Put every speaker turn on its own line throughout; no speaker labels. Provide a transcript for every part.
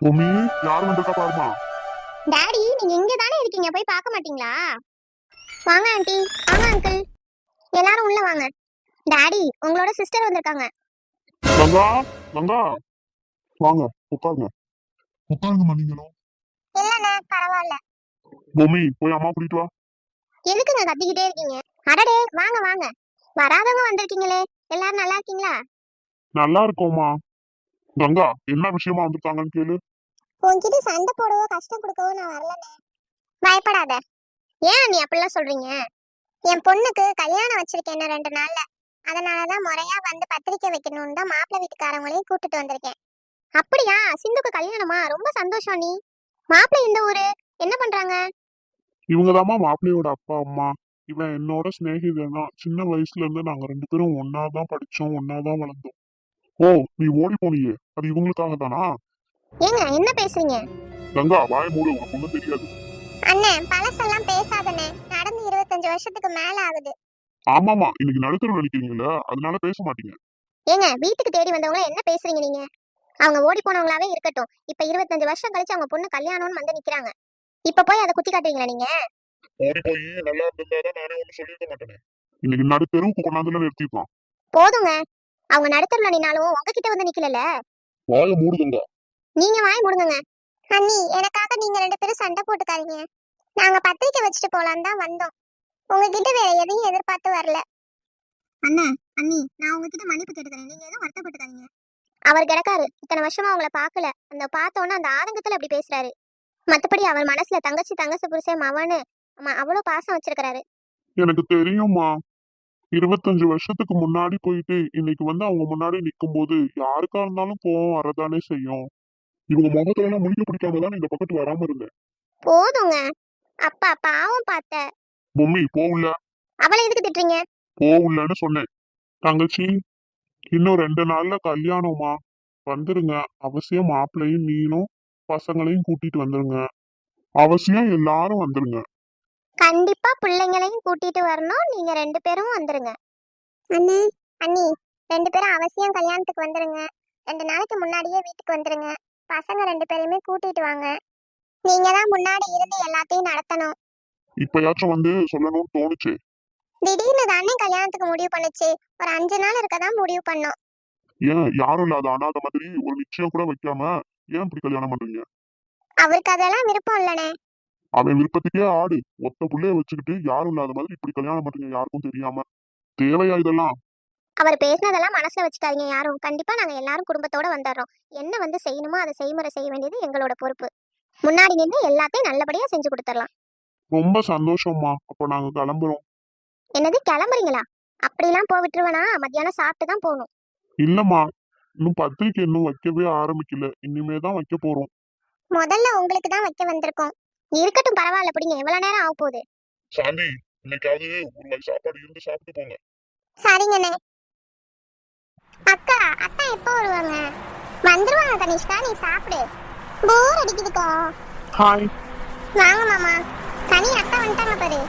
பொம்மி, யார் வந்திருக்கா பாருமா.
டாடி, நீங்க இங்க தானே இருக்கீங்க, போய் பார்க்க மாட்டீங்களா? வாங்க ஆண்டி, வாங்க அங்கிள், எல்லாரும் உள்ள வாங்க. டாடி, உங்களோட சிஸ்டர் வந்திருக்காங்க.
கங்கா, கங்கா, வாங்க, உட்காருங்க. உட்காருங்கம்மா நீங்களும்.
இல்லண்ணே, பரவாயில்ல.
பொம்மி, போய் அம்மா கூட்டிட்டு வா.
எதுக்குங்க கத்திக்கிட்டே இருக்கீங்க? அடடே, வாங்க வாங்க. வராதவங்க வந்திருக்கீங்களே, எல்லாரும் நல்லா இருக்கீங்களா?
நல்லா இருக்கோம்மா. கங்கா, என்ன விஷயமா வந்திருக்காங்கன்னு கேளு.
உன்கிட்ட சண்டை போடவோ கஷ்டம் கொடுக்கவோ நான் வரலண்ணே. பயப்படாத. ஏன் நீ அப்படிலாம் சொல்றீங்க? என் பொண்ணுக்கு கல்யாணம் வச்சிருக்கேன் 2 நாள்ல. அதனாலதான் முறையா வந்து பத்திரிக்கை வைக்கணும்னு தான் மாப்பிள்ளை வீட்டுக்காரங்களையும் கூட்டிட்டு வந்திருக்கேன். அப்படியா? சிந்துக்கு கல்யாணமா? ரொம்ப சந்தோஷம். நீ மாப்பிள்ளை இந்த ஊரு, என்ன பண்றாங்க?
இவங்கதாம்மா மாப்பிள்ளையோட அப்பா அம்மா. இவன் என்னோட சிநேகிதன் தான். சின்ன வயசுல இருந்து நாங்க 2 பேரும் ஒன்னாதான் படிச்சோம், ஒன்னாதான் வளர்ந்தோம். ஓ, நீ ஓடி போனியே, அது இவங்களுக்காக தானா?
ஏங்க என்ன பேசுறீங்க?
கங்கா, வாய மூடு, உனக்கு ஒண்ணும் தெரியாது.
அண்ணே, பழசெல்லாம் பேசாதண்ணே. நடந்து 25 வருஷத்துக்கு மேல ஆகுது.
ஆமாமா, இன்னைக்கு நடுத்தரவு நினைக்கிறீங்களா, அதனால பேச மாட்டீங்க.
ஏங்க, வீட்டுக்கு தேடி வந்தவங்கள என்ன பேசுறீங்க நீங்க? அவங்க ஓடி போனவங்களாவே இருக்கட்டும். இப்ப 25 வருஷம் கழிச்சு அவங்க பொண்ணு கல்யாணம்னு வந்து நிக்கிறாங்க. இப்ப போய் அதை குத்தி காட்டுறீங்களா நீங்க?
ஓடி போய் நல்லா இருந்திருந்தாதான் நானே ஒண்ணு சொல்லிருக்க மாட்டேனே. இன்னைக்கு நடுத்தெருவுக்கு கொண்டாந்துல நிறுத்திப்பான்.
போதுங்க. அவங்க நடுத்தருல நின்னாலும் உங்ககிட்ட வந்து நிக்கலல.
வாய மூடுதுங்க.
நீங்க வாய் முடுங்குங்க. அண்ணி, எனக்காக நீங்க 2 பேரும் சண்டை போட்டுக்காதீங்க. நாங்க பத்திரிக்கை வச்சுட்டு போலான்னு தான் வந்தோம். உங்ககிட்ட வேற எதையும் எதிர்பார்த்து வரல. அண்ணா, அண்ணி, நான் உங்ககிட்ட மன்னிப்பு கேட்டுக்கிறேன். நீங்க எதுவும் வருத்தப்பட்டுக்காதீங்க. அவர் கிடக்காரு. இத்தனை வருஷமா அவங்கள பார்க்கல. அந்த பார்த்தோன்னா அந்த ஆதங்கத்துல அப்படி பேசுறாரு. மத்தபடி அவர் மனசுல தங்கச்சி தங்கச்சி புருஷன் மவனு அவ்வளவு பாசம் வச்சிருக்கிறாரு.
எனக்கு தெரியுமா, 25 வருஷத்துக்கு முன்னாடி போயிட்டு இன்னைக்கு வந்து அவங்க முன்னாடி நிக்கும் போது யாருக்கா இருந்தாலும் கோவம் வரதானே செய்யும். இவங்க முகத்துல எல்லாம் முழிக்க பிடிக்காம தான் இந்த பக்கத்து வராம இருந்தேன்.
போதுங்க. அப்பா பாவம் பார்த்த.
பொம்மி, போவுல.
அவளை எதுக்கு திட்டுறீங்க?
போவுலன்னு சொன்னேன். தங்கச்சி, இன்னும் 2 நாள்ல கல்யாணமா, வந்துருங்க. அவசியம் மாப்பிள்ளையும் நீனும் பசங்களையும் கூட்டிட்டு வந்துருங்க. அவசியம் எல்லாரும் வந்துருங்க.
கண்டிப்பா பிள்ளைங்களையும் கூட்டிட்டு வரணும். நீங்க 2 பேரும் வந்துருங்க. அண்ணி, அண்ணி, 2 பேரும் அவசியம் கல்யாணத்துக்கு வந்துருங்க. 2 நாளைக்கு முன்னாடியே வீட்டுக்கு வந்துருங்க. பசங்க 2 பேரையுமே கூட்டிட்டு வாங்க. நீங்க தான் முன்னாடி இருந்து எல்லாத்தையும் நடத்தணும்.
இப்பயாச்சும் வந்து சொல்லணும்னு தோணுச்சு.
திடீர்னு தானே கல்யாணத்துக்கு முடிவு பண்ணுச்சு. ஒரு 5 நாள் இருக்கதான் முடிவு பண்ணோம்.
ஏன் யாரும் இல்லாத அனாதை மாதிரி ஒரு நிச்சயம் கூட வைக்காம ஏன் இப்படி கல்யாணம் பண்றீங்க?
அவருக்கு அதெல்லாம் விருப்பம் இல்லனே.
அவன் விருப்பத்துக்கே ஆடு. ஒத்த புள்ளைய வச்சுக்கிட்டு யாரும் இல்லாத மாதிரி இப்படி கல்யாணம் பண்றீங்க, யாருக்கும் தெரியாம. தேவையா இதெல்லாம்?
அவர் பேசினதெல்லாம் மனசுல வச்சுக்காதீங்க யாரும். கண்டிப்பா நாங்க எல்லாரும் குடும்பத்தோட வந்துடுறோம். என்ன வந்து செய்யணுமோ அதை செய்முறை செய்ய வேண்டியது எங்களோட பொறுப்பு. முன்னாடி நின்று எல்லாத்தையும் நல்லபடியா செஞ்சு கொடுத்துடலாம்.
ரொம்ப சந்தோஷம்மா. அப்ப நாங்க கிளம்புறோம்.
என்னது, கிளம்புறீங்களா? அப்படிலாம் போய் விட்டுருவேனா? மத்தியானம் சாப்பிட்டு தான் போகணும்.
இல்லம்மா, இன்னும் பத்திரிக்கை இன்னும் வைக்கவே ஆரம்பிக்கல. இனிமே தான் வைக்க போறோம்.
முதல்ல உங்களுக்கு தான் வைக்க வந்திருக்கோம். இருக்கட்டும், பரவாயில்ல, பிடிங்க. எவ்வளவு நேரம் ஆக போகுது?
சாந்தி, இன்னைக்காவது ஒரு வாய் சாப்பாடு இருந்து சாப்பிட்டு போங்க.
சரிங்கண்ணே. அக்கா, அத்தா எப்போ வருவாங்க? வந்துருவாங்க கனிஷ்கா, நீ சாப்பிடு. போர் அடிக்குதுக்கா.
ஹாய்.
வாங்க மாமா. கனி, அத்தா வந்துட்டாங்க பாரு.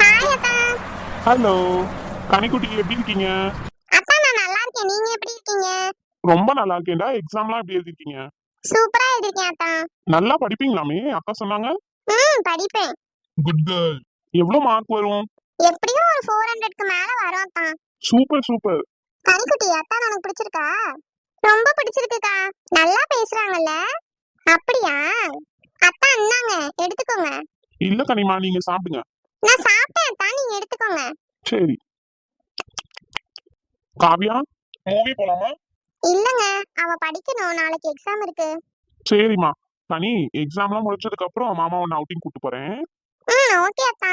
ஹாய் அத்தா.
ஹலோ கனிக்குட்டி, எப்படி இருக்கீங்க?
அத்தா, நான் நல்லா இருக்கேன். நீங்க எப்படி இருக்கீங்க?
ரொம்ப நல்லா இருக்கேன்டா. எக்ஸாம்லாம் எப்படி எழுதிருக்கீங்க?
சூப்பரா எழுதிருக்கேன் அத்தா.
நல்லா படிப்பீங்களாமே, அக்கா சொன்னாங்க.
படிப்பேன்.
Good girl. எவ்வளவு மார்க் வரும்?
எப்படியும் ஒரு 400க்கு மேல வரும் அத்தா.
Super super.
கனிக்குட்டி, அத்தா எனக்கு பிடிச்சிருக்கா? ரொம்ப பிடிச்சிருக்குக்கா. நல்லா பேசுறாங்கல்ல. அப்படியா? அத்தா இந்தாங்க, எடுத்துக்கோங்க.
இல்ல கனிமா, நீங்க சாப்பிடுங்க.
நான் சாப்பிட்டேன் அத்தா, நீங்க எடுத்துக்கோங்க.
சரி. காவியா, மூவி போலாமா?
இல்லங்க, அவ படிக்கணும். நாளைக்கு எக்ஸாம் இருக்கு.
சரிம்மா. கனி, எக்ஸாம்லாம் முடிச்சதுக்கு அப்புறம் மாமா உன்னை அவுட்டிங் கூட்டு போறேன்.
ஓகே அத்தா.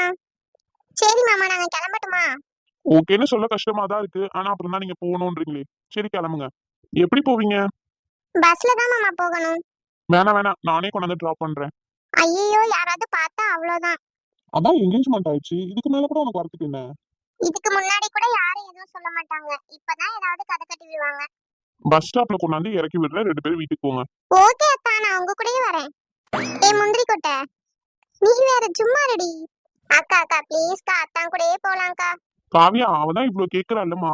சரி மாமா, நாங்க கிளம்பட்டுமா?
ஓகேன்னு சொல்ல கஷ்டமா தான் இருக்கு. ஆனா அப்புறம் தான் நீங்க போகணும்ன்றீங்களே. சரி, கிளம்புங்க. எப்படி போவீங்க?
பஸ்ல தான் மாமா போகணும்.
வேணாம் வேணாம், நானே கொண்டாந்து டிராப் பண்றேன்.
ஐயோ, யாராவது பார்த்தா அவ்வளவுதான்.
அதான் என்கேஜ்மெண்ட் ஆயிடுச்சு, இதுக்கு மேல கூட உனக்கு வரதுக்கு என்ன?
இதுக்கு முன்னாடி கூட யாரும் எதுவும் சொல்ல மாட்டாங்க. இப்பதான் ஏதாவது கதை கட்டி விடுவாங்க.
பஸ் ஸ்டாப்ல கொண்டாந்து இறக்கி விடுற, 2 பேரும் வீட்டுக்கு போங்க.
ஓகே அத்தா, நான் உங்க கூடயே வரேன். முந்திரி கொட்டை, நீ வேற சும்மா ரெடி. அக்கா அக்கா ப்ளீஸ்க்கா, அத்தா கூடயே போலாம்க்கா.
காவியா, அவதான் இவ்வளவு கேக்குறா இல்லம்மா.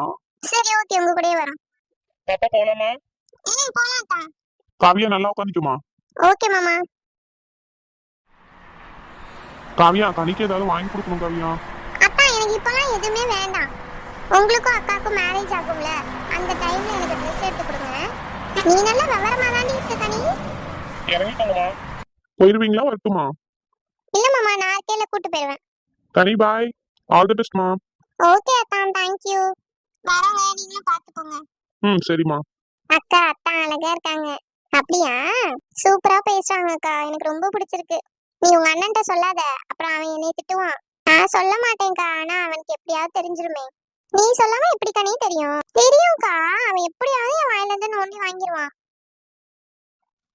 சரி, ஓகே, உங்க கூடயே வரோம்.
பாப்பா போலாமா?
போலாம் அத்தா.
காவியா, நல்லா உட்காந்துக்குமா.
ஓகே மாமா.
காவியா கனிக்கு ஏதாவது வாங்கி கொடுக்கணும் காவியா.
அக்கா எனக்கு இப்பெல்லாம் எதுவுமே வேண்டாம். உங்களுக்கும் அக்காவுக்கும் மேரேஜ் ஆகும்ல, அந்த டைம்ல எனக்கு ட்ரெஸ் எடுத்து கொடுங்க. நீ நல்ல விவரமா தாண்டி இருக்க கனி.
இறங்கிட்டாங்கம்மா. போயிருவீங்களா வரட்டுமா?
இல்ல மாமா, நான் இருக்கையில கூட்டு போயிருவேன்.
கனி பாய். ஆல் தி பெஸ்ட்மா.
ஓகே அத்தான், தேங்க்யூ. வரங்க, நீங்களும் பார்த்துக்கோங்க.
சரிம்மா.
அக்கா அத்தான் அழகா இருக்காங்க. அப்படியா? சூப்பரா பேசுறாங்க அக்கா, எனக்கு ரொம்ப பிடிச்சிருக்கு. நீ உங்க அண்ணன்ட்ட சொல்லாத, அப்புறம் அவன் என்னை திட்டுவான். நான் சொல்ல மாட்டேன்க்கா, ஆனா அவனுக்கு எப்படியாவது தெரிஞ்சிருமே. நீ சொல்லாம எப்படி கனி தெரியும்? தெரியும்க்கா, அவன் எப்படியாவது என் வாயில இருந்து நோண்டி வாங்கிடுவான்.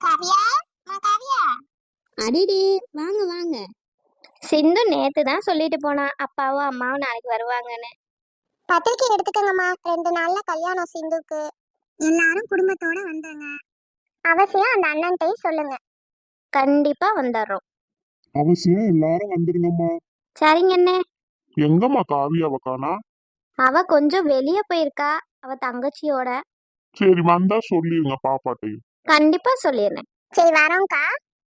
காவியா, காவியா.
அடிடி வாங்க வாங்க. சிந்து நேத்து தான் சொல்லிட்டு போனா அப்பாவும் அம்மாவும் நாளைக்கு வருவாங்கன்னு.
பத்திரிக்கை எடுத்துக்கங்கம்மா, 2 நாள்ல கல்யாணம் சிந்துக்கு. எல்லாரும் குடும்பத்தோட வந்துருங்க. அவசியம் அந்த அண்ணன்ட்டையும் சொல்லுங்க.
கண்டிப்பா வந்துடுறோம்.
அவசியம் எல்லாரும் வந்துருங்கம்மா.
சரிங்க அண்ணே.
எங்கம்மா காவியாவை காணா?
அவ கொஞ்சம் வெளியே போயிருக்கா, அவ தங்கச்சியோட.
சரி வந்தா சொல்லிருங்க பாப்பாட்டையும்.
கண்டிப்பா சொல்லிடுறேன்.
சரி வரோம்க்கா.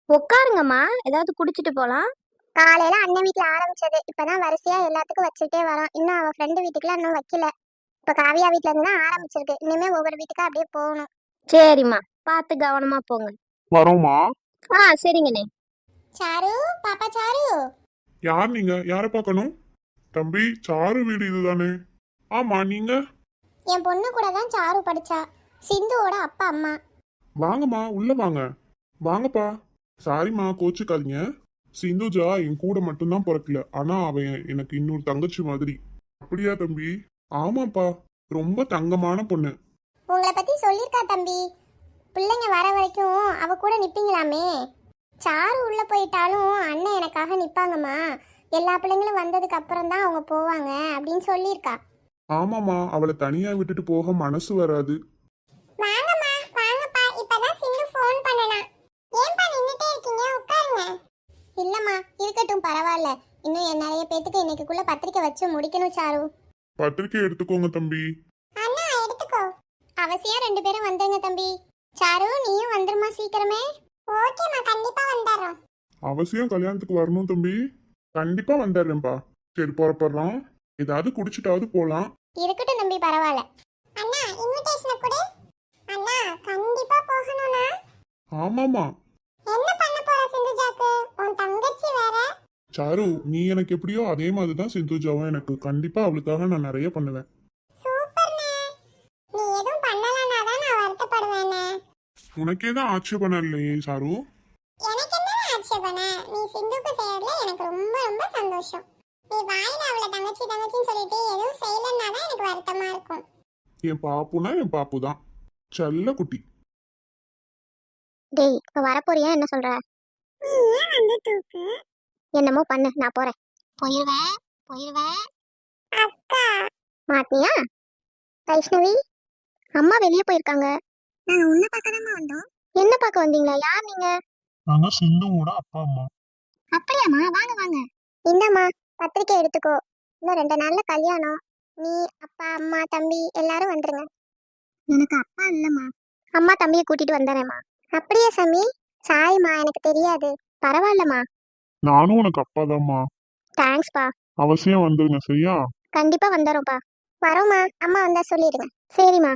உட்காருங்கம்மா, ஏதாவது குடிச்சிட்டு போலாம்.
காலையில அண்ணன் வீட்டுல ஆரம்பிச்சது, இப்பதான் வரிசையா எல்லாத்துக்கும் வச்சுட்டே வரோம். இன்னும் அவ ஃப்ரெண்டு வீட்டுக்குலாம் இன்னும் வைக்கல. இப்ப காவியா வீட்டுல இருந்து தான் ஆரம்பிச்சிருக்கு. இனிமே ஒவ்வொரு வீட்டுக்கா அப்படியே போகணும்.
சரிம்மா, பார்த்து கவனமா போங்க.
வரோமா.
சரிங்கண்ணே.
சாரு, பாப்பா சாரு.
யார் நீங்க? யாரை பார்க்கணும்? தம்பி சாரு வீடு இதுதானே? ஆமா நீங்க?
என் பொண்ணு கூட தான் சாரு படிச்சா, சிந்துவோட அப்பா அம்மா.
வாங்கம்மா உள்ள வாங்க. வாங்கப்பா. சாரிம்மா கோச்சுக்காதீங்க. சிந்துஜா என் கூட மட்டும்தான் பிறக்கல, ஆனா அவன் எனக்கு இன்னொரு தங்கச்சி மாதிரி. அப்படியா தம்பி? ஆமாப்பா, ரொம்ப தங்கமான பொண்ணு.
உங்களை பத்தி சொல்லியிருக்கா தம்பி. பிள்ளைங்க வர வரைக்கும் அவ கூட நிப்பீங்களாமே. சாரு உள்ள போயிட்டாலும் அண்ணன் எனக்காக நிப்பாங்கம்மா. எல்லா பிள்ளைங்களும் வந்ததுக்கு அப்புறம் தான் அவங்க போவாங்க அப்படின்னு சொல்லியிருக்கா.
ஆமாம்மா, அவளை தனியா விட்டுட்டு போக மனசு வராது.
வாங்கம்மா, வாங்கப்பா. இப்பதான் சிந்து ஃபோன் பண்ணனா. ஏன்பா நின்னுட்டே இருக்கீங்க? உட்காருங்க. இல்லம்மா, இருக்கட்டும் பரவாயில்ல. இன்னும் நிறைய பேத்துக்கு இன்னைக்குள்ள பத்திரிக்கை வச்சு முடிக்கணும் சாரு.
பத்திரிக்கை எடுத்துக்கோங்க தம்பி.
அண்ணா எடுத்துக்கோ. அவசியம் 2 பேரும் வந்துருங்க தம்பி. சாரு நீயும் வந்துருமா சீக்கிரமே. ஓகேம்மா, கண்டிப்பா வந்துடுறோம்.
அவசியம் கல்யாணத்துக்கு வரணும் தம்பி. கண்டிப்பா வந்துடுறேன்ப்பா. சரி புறப்படுறோம். ஏதாவது குடிச்சிட்டாவது போலாம்.
இருக்கட்டும் தம்பி, பரவாயில்ல. அண்ணா இன்விடேஷனை கொடு. அண்ணா கண்டிப்பா போகணும்னா.
ஆமாமா.
என்ன பண்ண போற சிந்துஜாக்கு? உன் தங்கச்சி வேற.
சாரு நீ எனக்கு எப்படியோ அதே மாதிரிதான் சிந்துஜாவும் எனக்கு. கண்டிப்பா அவளுக்காக நான் நிறைய பண்ணுவேன்.
சூப்பர்ண்ணே. நீ எதுவும் பண்ணலனா தான் நான் வருத்தப்படுவேனே.
உனக்கே தான் ஆட்சேபணம் இல்லையே சாரு.
எனக்கு என்ன ஆட்சேபனை? நீ சிந்துக்கு செய்யறதுல எனக்கு ரொம்ப ரொம்ப சந்தோஷம். நீ வாயில அவளை தங்கச்சி தங்கச்சின்னு சொல்லிட்டு எதுவும் செய்யலன்னா தான் எனக்கு வருத்தமா இருக்கும்.
என் பாப்புனா என் பாப்பு தான். செல்ல குட்டி.
டேய், இப்ப வரப்போறியா? என்ன சொல்ற?
நீ ஏன் வந்து தூக்கு?
என்னமோ பண்ணு, நான் போறேன்.
போயிருவேன். அக்கா
மாட்டியா? வைஷ்ணவி, அம்மா வெளியே போயிருக்காங்க.
நாங்க உன்னை பார்க்கதாம்மா வந்தோம்.
என்ன பார்க்க வந்தீங்களா? யார் நீங்க?
நாங்க சிந்துவோட அப்பா அம்மா.
அப்படியாம்மா? வாங்க வாங்க. இந்தாம்மா பத்திரிக்கை எடுத்துக்கோ. இன்னும் 2 நாள்ல கல்யாணம். நீ அப்பா அம்மா தம்பி எல்லாரும் வந்துருங்க. எனக்கு அப்பா இல்லம்மா.
அம்மா தம்பியை கூட்டிட்டு வந்துடுறேம்மா.
அப்படியே சாமி. சாரிம்மா, எனக்கு தெரியாது.
பரவாயில்லம்மா.
நானும் உனக்கு அப்பாதாம்மா.
தேங்க்ஸ்ப்பா.
அவசியம் வந்துருங்க சரியா?
கண்டிப்பா வந்துடுறோம்ப்பா.
வரோம்மா, அம்மா வந்தா சொல்லிடுங்க.
சரிம்மா.